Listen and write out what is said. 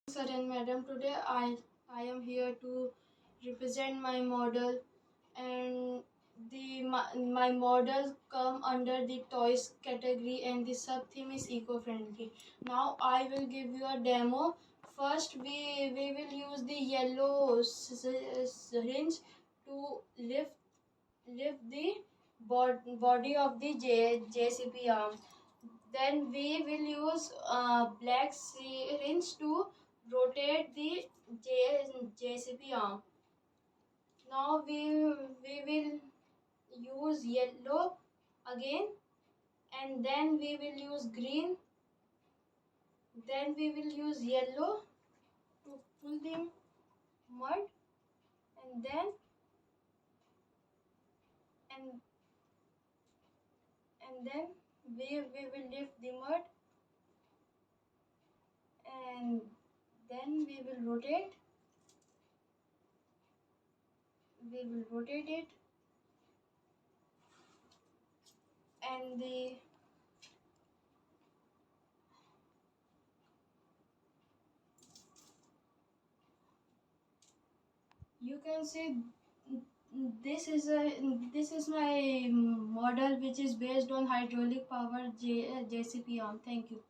Sir and madam, today I am here to represent my model, and my model come under the toys category, and the sub theme is eco-friendly. Now I will give you a demo. First we will use the yellow syringe to lift the body of the JCB arm. Then we will use black syringe to rotate the JCB arm. Now we will use yellow again, and then we will use green. Then we will use yellow to pull the mud, and then and then we will lift the mud, and then we will rotate it, and the you can see this is my model, which is based on hydraulic power JCP arm. Thank you.